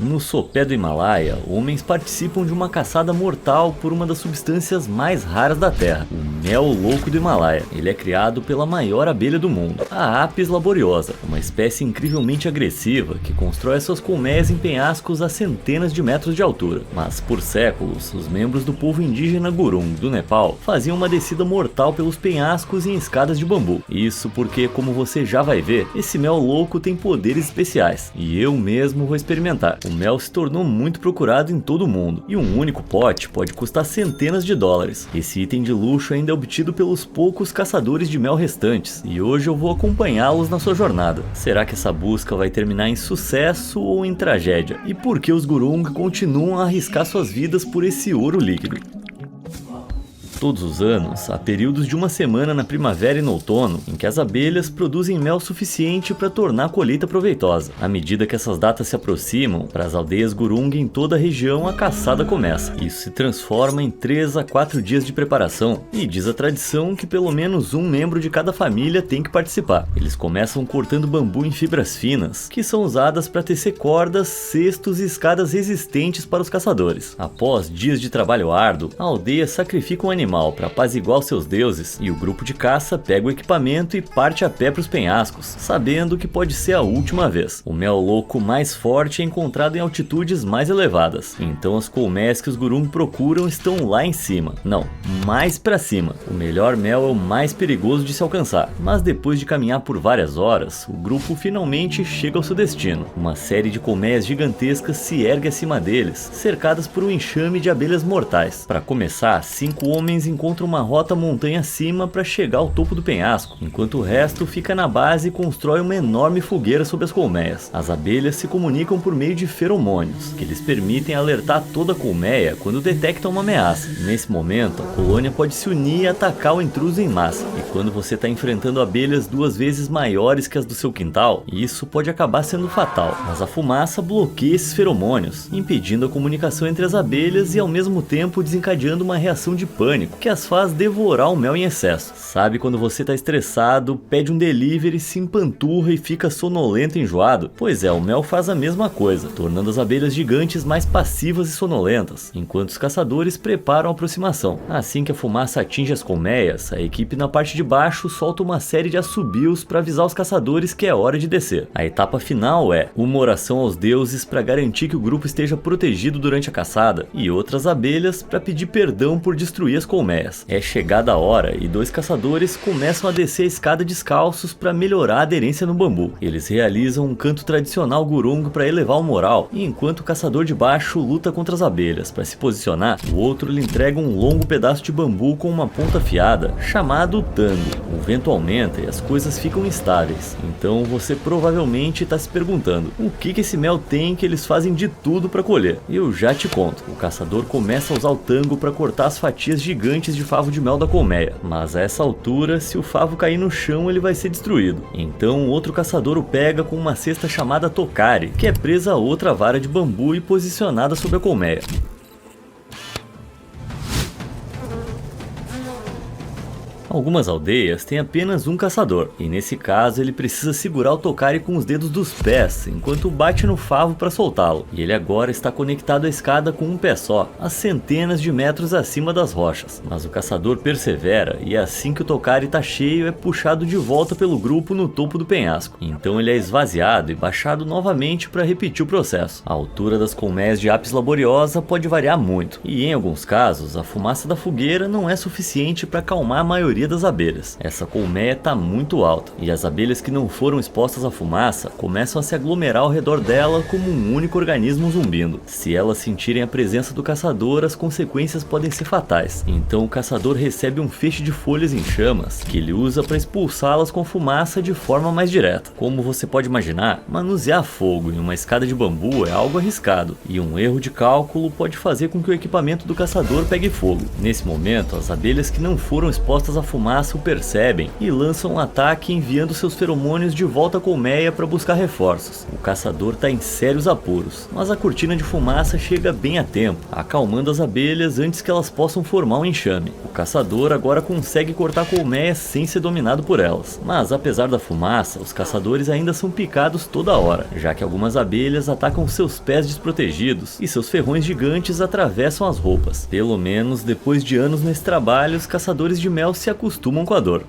No sopé do Himalaia, homens participam de uma caçada mortal por uma das substâncias mais raras da Terra, o mel louco do Himalaia. Ele é criado pela maior abelha do mundo, a Apis laboriosa, uma espécie incrivelmente agressiva que constrói suas colmeias em penhascos a centenas de metros de altura. Mas por séculos, os membros do povo indígena Gurung do Nepal faziam uma descida mortal pelos penhascos em escadas de bambu. Isso porque, como você já vai ver, esse mel louco tem poderes especiais, e eu mesmo vou experimentar. O mel se tornou muito procurado em todo o mundo, e um único pote pode custar centenas de dólares. Esse item de luxo ainda é obtido pelos poucos caçadores de mel restantes, e hoje eu vou acompanhá-los na sua jornada. Será que essa busca vai terminar em sucesso ou em tragédia? E por que os Gurung continuam a arriscar suas vidas por esse ouro líquido? Todos os anos, há períodos de uma semana na primavera e no outono em que as abelhas produzem mel suficiente para tornar a colheita proveitosa. À medida que essas datas se aproximam, para as aldeias Gurung em toda a região a caçada começa. Isso se transforma em 3 a 4 dias de preparação, e diz a tradição que pelo menos um membro de cada família tem que participar. Eles começam cortando bambu em fibras finas, que são usadas para tecer cordas, cestos e escadas resistentes para os caçadores. Após dias de trabalho árduo, a aldeia sacrifica um animal para apaziguar os seus deuses, e o grupo de caça pega o equipamento e parte a pé para os penhascos, sabendo que pode ser a última vez. O mel louco mais forte é encontrado em altitudes mais elevadas, então as colmeias que os Gurung procuram estão lá em cima. Não, mais para cima. O melhor mel é o mais perigoso de se alcançar, mas depois de caminhar por várias horas, o grupo finalmente chega ao seu destino. Uma série de colmeias gigantescas se ergue acima deles, cercadas por um enxame de abelhas mortais. Para começar, 5 homens encontram uma rota montanha acima para chegar ao topo do penhasco, enquanto o resto fica na base e constrói uma enorme fogueira sobre as colmeias. As abelhas se comunicam por meio de feromônios, que lhes permitem alertar toda a colmeia quando detectam uma ameaça. Nesse momento, a colônia pode se unir e atacar o intruso em massa, e quando você está enfrentando abelhas 2 vezes maiores que as do seu quintal, isso pode acabar sendo fatal, mas a fumaça bloqueia esses feromônios, impedindo a comunicação entre as abelhas e ao mesmo tempo desencadeando uma reação de pânico que as faz devorar o mel em excesso. Sabe quando você tá estressado, pede um delivery, se empanturra e fica sonolento e enjoado? Pois é, o mel faz a mesma coisa, tornando as abelhas gigantes mais passivas e sonolentas, enquanto os caçadores preparam a aproximação. Assim que a fumaça atinge as colmeias, a equipe na parte de baixo solta uma série de assobios para avisar os caçadores que é hora de descer. A etapa final é uma oração aos deuses para garantir que o grupo esteja protegido durante a caçada, e outras abelhas para pedir perdão por destruir as colmeias. É chegada a hora e 2 caçadores começam a descer a escada descalços para melhorar a aderência no bambu. Eles realizam um canto tradicional Gurung para elevar o moral, e enquanto o caçador de baixo luta contra as abelhas para se posicionar, o outro lhe entrega um longo pedaço de bambu com uma ponta afiada, chamado tango. O vento aumenta e as coisas ficam instáveis, então você provavelmente está se perguntando o que esse mel tem que eles fazem de tudo para colher. Eu já te conto. O caçador começa a usar o tango para cortar as fatias gigantes de favo de mel da colmeia, mas a essa altura, se o favo cair no chão, ele vai ser destruído. Então outro caçador o pega com uma cesta chamada tokari, que é presa a outra vara de bambu e posicionada sobre a colmeia. Algumas aldeias têm apenas um caçador, e nesse caso ele precisa segurar o tokari com os dedos dos pés, enquanto bate no favo para soltá-lo, e ele agora está conectado à escada com um pé só, a centenas de metros acima das rochas. Mas o caçador persevera, e assim que o tokari está cheio é puxado de volta pelo grupo no topo do penhasco. Então ele é esvaziado e baixado novamente para repetir o processo. A altura das colmeias de Apis laboriosa pode variar muito, e em alguns casos a fumaça da fogueira não é suficiente para acalmar a maioria das abelhas. Essa colmeia está muito alta, e as abelhas que não foram expostas à fumaça começam a se aglomerar ao redor dela como um único organismo zumbindo. Se elas sentirem a presença do caçador, as consequências podem ser fatais. Então o caçador recebe um feixe de folhas em chamas, que ele usa para expulsá-las com fumaça de forma mais direta. Como você pode imaginar, manusear fogo em uma escada de bambu é algo arriscado, e um erro de cálculo pode fazer com que o equipamento do caçador pegue fogo. Nesse momento, as abelhas que não foram expostas à fumaça o percebem e lançam um ataque enviando seus feromônios de volta à colmeia para buscar reforços. O caçador está em sérios apuros, mas a cortina de fumaça chega bem a tempo, acalmando as abelhas antes que elas possam formar um enxame. O caçador agora consegue cortar a colmeia sem ser dominado por elas, mas apesar da fumaça, os caçadores ainda são picados toda hora, já que algumas abelhas atacam seus pés desprotegidos e seus ferrões gigantes atravessam as roupas. Pelo menos depois de anos nesse trabalho, os caçadores de mel se acostumam com a dor.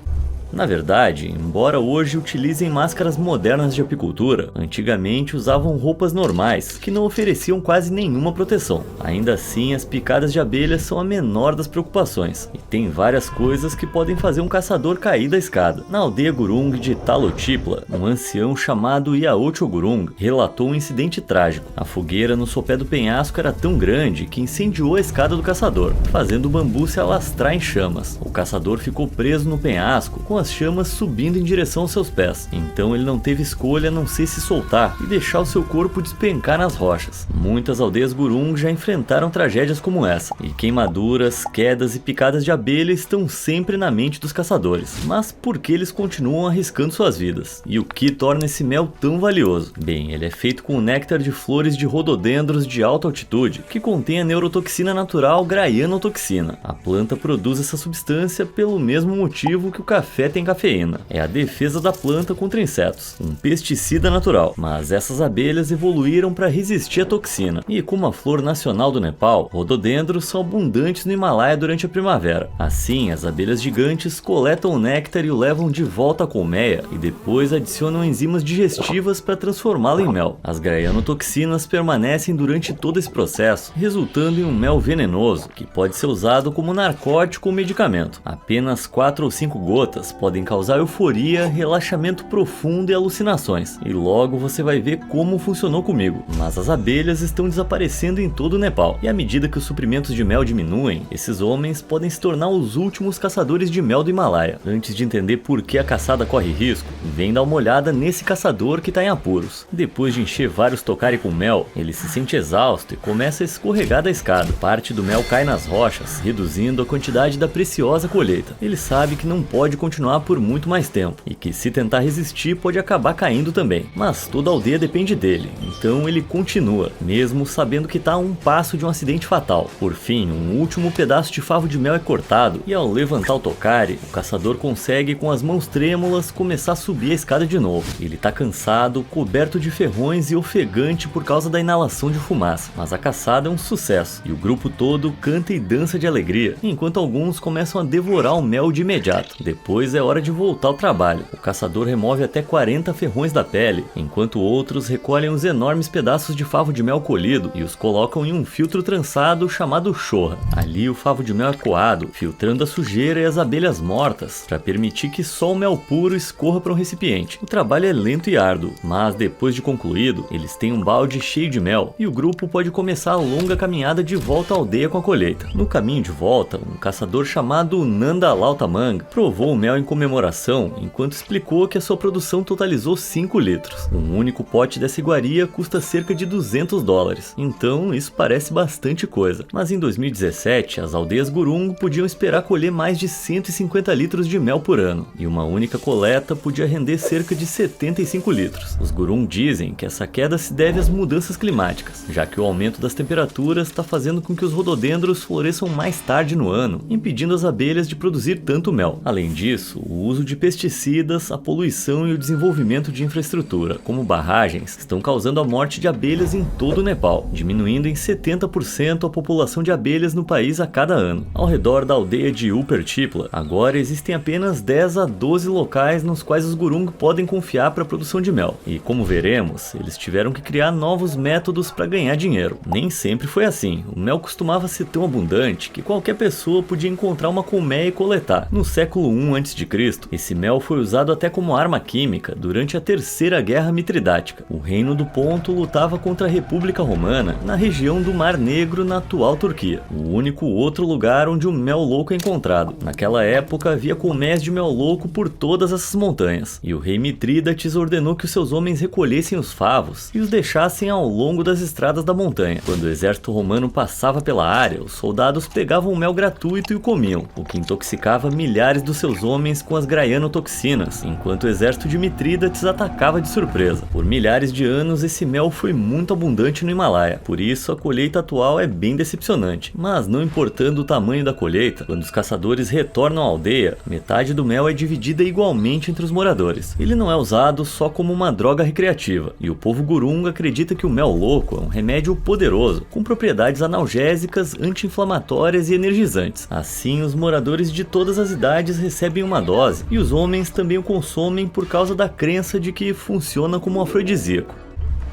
Na verdade, embora hoje utilizem máscaras modernas de apicultura, antigamente usavam roupas normais, que não ofereciam quase nenhuma proteção. Ainda assim, as picadas de abelhas são a menor das preocupações, e tem várias coisas que podem fazer um caçador cair da escada. Na aldeia Gurung de Talotipla, um ancião chamado Yaocho Gurung relatou um incidente trágico. A fogueira no sopé do penhasco era tão grande que incendiou a escada do caçador, fazendo o bambu se alastrar em chamas. O caçador ficou preso no penhasco, com as chamas subindo em direção aos seus pés. Então ele não teve escolha a não ser se soltar e deixar o seu corpo despencar nas rochas. Muitas aldeias Gurung já enfrentaram tragédias como essa, e queimaduras, quedas e picadas de abelha estão sempre na mente dos caçadores. Mas por que eles continuam arriscando suas vidas? E o que torna esse mel tão valioso? Bem, ele é feito com o néctar de flores de rododendros de alta altitude, que contém a neurotoxina natural graianotoxina. A planta produz essa substância pelo mesmo motivo que o café tem cafeína. É a defesa da planta contra insetos, um pesticida natural. Mas essas abelhas evoluíram para resistir à toxina. E como a flor nacional do Nepal, rododendros são abundantes no Himalaia durante a primavera. Assim, as abelhas gigantes coletam o néctar e o levam de volta à colmeia e depois adicionam enzimas digestivas para transformá-lo em mel. As graianotoxinas permanecem durante todo esse processo, resultando em um mel venenoso que pode ser usado como narcótico ou medicamento. Apenas 4 ou 5 gotas podem causar euforia, relaxamento profundo e alucinações. E logo você vai ver como funcionou comigo. Mas as abelhas estão desaparecendo em todo o Nepal. E à medida que os suprimentos de mel diminuem, esses homens podem se tornar os últimos caçadores de mel do Himalaia. Antes de entender por que a caçada corre risco, vem dar uma olhada nesse caçador que está em apuros. Depois de encher vários tokari com mel, ele se sente exausto e começa a escorregar da escada. Parte do mel cai nas rochas, reduzindo a quantidade da preciosa colheita. Ele sabe que não pode continuar por muito mais tempo, e que se tentar resistir pode acabar caindo também. Mas toda a aldeia depende dele, então ele continua, mesmo sabendo que está a um passo de um acidente fatal. Por fim, um último pedaço de favo de mel é cortado, e ao levantar o tokari, o caçador consegue com as mãos trêmulas começar a subir a escada de novo. Ele está cansado, coberto de ferrões e ofegante por causa da inalação de fumaça, mas a caçada é um sucesso, e o grupo todo canta e dança de alegria, enquanto alguns começam a devorar o mel de imediato. Depois é hora de voltar ao trabalho. O caçador remove até 40 ferrões da pele, enquanto outros recolhem os enormes pedaços de favo de mel colhido e os colocam em um filtro trançado chamado chorra. Ali o favo de mel é coado, filtrando a sujeira e as abelhas mortas, para permitir que só o mel puro escorra para um recipiente. O trabalho é lento e árduo, mas depois de concluído, eles têm um balde cheio de mel e o grupo pode começar a longa caminhada de volta à aldeia com a colheita. No caminho de volta, um caçador chamado Nanda Lautamang provou o mel em comemoração, enquanto explicou que a sua produção totalizou 5 litros. Um único pote dessa iguaria custa cerca de $200, então isso parece bastante coisa. Mas em 2017, as aldeias Gurung podiam esperar colher mais de 150 litros de mel por ano, e uma única coleta podia render cerca de 75 litros. Os Gurung dizem que essa queda se deve às mudanças climáticas, já que o aumento das temperaturas está fazendo com que os rododendros floresçam mais tarde no ano, impedindo as abelhas de produzir tanto mel. Além disso, o uso de pesticidas, a poluição e o desenvolvimento de infraestrutura, como barragens, estão causando a morte de abelhas em todo o Nepal, diminuindo em 70% a população de abelhas no país a cada ano. Ao redor da aldeia de Upertipla, agora existem apenas 10 a 12 locais nos quais os Gurung podem confiar para a produção de mel. E como veremos, eles tiveram que criar novos métodos para ganhar dinheiro. Nem sempre foi assim. O mel costumava ser tão abundante que qualquer pessoa podia encontrar uma colmeia e coletar. No século I a.C., a.C., esse mel foi usado até como arma química durante a Terceira Guerra Mitridática. O Reino do Ponto lutava contra a República Romana na região do Mar Negro, na atual Turquia, o único outro lugar onde o mel louco é encontrado. Naquela época havia colmeias de mel louco por todas essas montanhas, e o rei Mitrídates ordenou que os seus homens recolhessem os favos e os deixassem ao longo das estradas da montanha. Quando o exército romano passava pela área, os soldados pegavam o mel gratuito e o comiam, o que intoxicava milhares dos seus homens com as graianotoxinas, enquanto o exército de Mitrídates atacava de surpresa. Por milhares de anos, esse mel foi muito abundante no Himalaia, por isso a colheita atual é bem decepcionante. Mas não importando o tamanho da colheita, quando os caçadores retornam à aldeia, metade do mel é dividida igualmente entre os moradores. Ele não é usado só como uma droga recreativa, e o povo Gurung acredita que o mel louco é um remédio poderoso, com propriedades analgésicas, anti-inflamatórias e energizantes. Assim, os moradores de todas as idades recebem uma dose, e os homens também o consomem por causa da crença de que funciona como um afrodisíaco.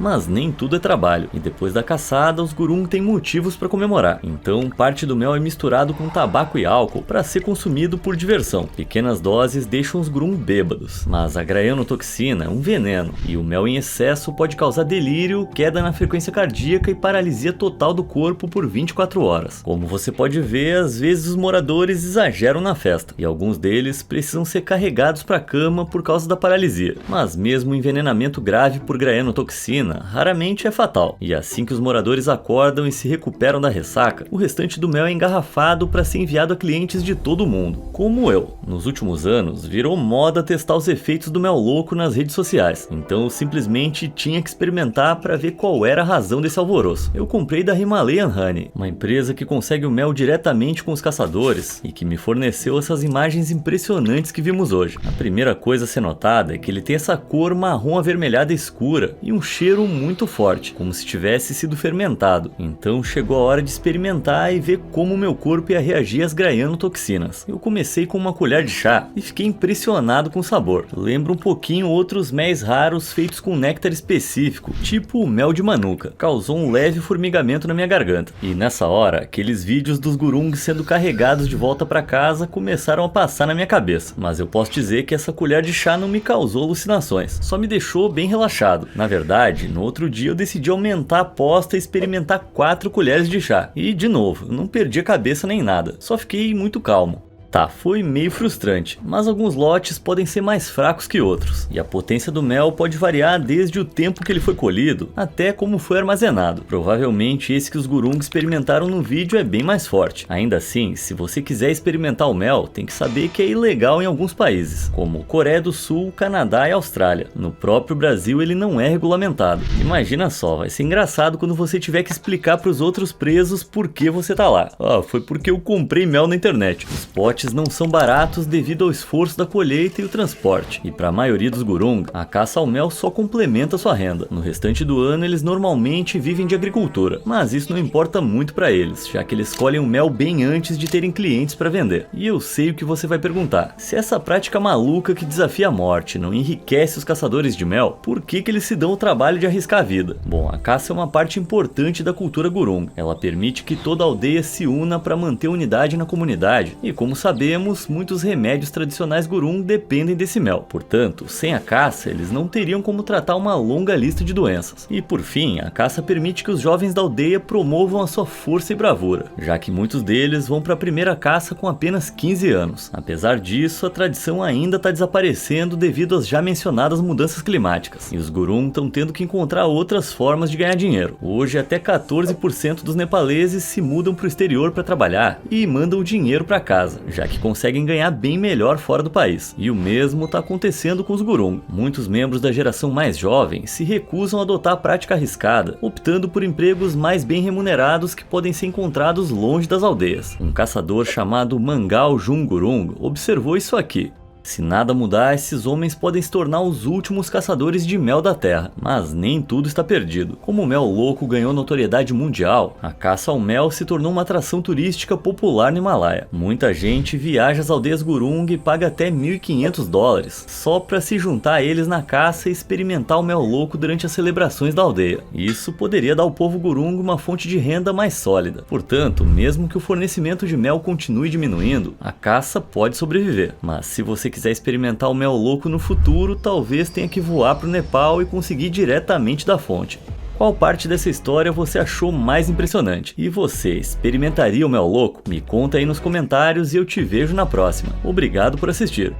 Mas nem tudo é trabalho, e depois da caçada, os Gurung têm motivos para comemorar. Então, parte do mel é misturado com tabaco e álcool para ser consumido por diversão. Pequenas doses deixam os Gurung bêbados, mas a graianotoxina é um veneno, e o mel em excesso pode causar delírio, queda na frequência cardíaca e paralisia total do corpo por 24 horas. Como você pode ver, às vezes os moradores exageram na festa, e alguns deles precisam ser carregados para a cama por causa da paralisia. Mas mesmo o envenenamento grave por graianotoxina raramente é fatal, e assim que os moradores acordam e se recuperam da ressaca, o restante do mel é engarrafado para ser enviado a clientes de todo o mundo, como eu. Nos últimos anos, virou moda testar os efeitos do mel louco nas redes sociais, então eu simplesmente tinha que experimentar para ver qual era a razão desse alvoroço. Eu comprei da Himalayan Honey, uma empresa que consegue o mel diretamente com os caçadores e que me forneceu essas imagens impressionantes que vimos hoje. A primeira coisa a ser notada é que ele tem essa cor marrom avermelhada escura e um cheiro muito forte, como se tivesse sido fermentado. Então chegou a hora de experimentar e ver como meu corpo ia reagir às graianotoxinas. Eu comecei com uma colher de chá e fiquei impressionado com o sabor. Lembra um pouquinho outros méis raros feitos com néctar específico, tipo o mel de manuka. Causou um leve formigamento na minha garganta. E nessa hora, aqueles vídeos dos Gurung sendo carregados de volta para casa começaram a passar na minha cabeça. Mas eu posso dizer que essa colher de chá não me causou alucinações, só me deixou bem relaxado. Na verdade, no outro dia eu decidi aumentar a aposta e experimentar 4 colheres de chá. E de novo, eu não perdi a cabeça nem nada, só fiquei muito calmo. Tá, foi meio frustrante, mas alguns lotes podem ser mais fracos que outros, e a potência do mel pode variar desde o tempo que ele foi colhido até como foi armazenado. Provavelmente esse que os Gurung experimentaram no vídeo é bem mais forte. Ainda assim, se você quiser experimentar o mel, tem que saber que é ilegal em alguns países, como Coreia do Sul, Canadá e Austrália. No próprio Brasil ele não é regulamentado. Imagina só, vai ser engraçado quando você tiver que explicar para os outros presos por que você tá lá. Foi porque eu comprei mel na internet. Os potes não são baratos devido ao esforço da colheita e o transporte, e para a maioria dos Gurung, a caça ao mel só complementa sua renda. No restante do ano eles normalmente vivem de agricultura, mas isso não importa muito para eles, já que eles colhem o mel bem antes de terem clientes para vender. E eu sei o que você vai perguntar: se essa prática maluca que desafia a morte não enriquece os caçadores de mel, por que eles se dão o trabalho de arriscar a vida? Bom, a caça é uma parte importante da cultura Gurung. Ela permite que toda a aldeia se una para manter unidade na comunidade, e como sabemos, muitos remédios tradicionais Gurung dependem desse mel. Portanto, sem a caça, eles não teriam como tratar uma longa lista de doenças. E por fim, a caça permite que os jovens da aldeia promovam a sua força e bravura, já que muitos deles vão para a primeira caça com apenas 15 anos. Apesar disso, a tradição ainda está desaparecendo devido às já mencionadas mudanças climáticas, e os Gurung estão tendo que encontrar outras formas de ganhar dinheiro. Hoje, até 14% dos nepaleses se mudam para o exterior para trabalhar e mandam dinheiro para casa, já que conseguem ganhar bem melhor fora do país. E o mesmo está acontecendo com os Gurung. Muitos membros da geração mais jovem se recusam a adotar a prática arriscada, optando por empregos mais bem remunerados que podem ser encontrados longe das aldeias. Um caçador chamado Mangal Jung Gurung observou isso aqui. Se nada mudar, esses homens podem se tornar os últimos caçadores de mel da terra. Mas nem tudo está perdido. Como o mel louco ganhou notoriedade mundial, a caça ao mel se tornou uma atração turística popular no Himalaia. Muita gente viaja às aldeias Gurung e paga até $1.500 só para se juntar a eles na caça e experimentar o mel louco durante as celebrações da aldeia. Isso poderia dar ao povo Gurung uma fonte de renda mais sólida. Portanto, mesmo que o fornecimento de mel continue diminuindo, a caça pode sobreviver. Mas se você quiser quiser experimentar o mel louco no futuro, talvez tenha que voar para o Nepal e conseguir diretamente da fonte. Qual parte dessa história você achou mais impressionante? E você experimentaria o mel louco? Me conta aí nos comentários e eu te vejo na próxima. Obrigado por assistir.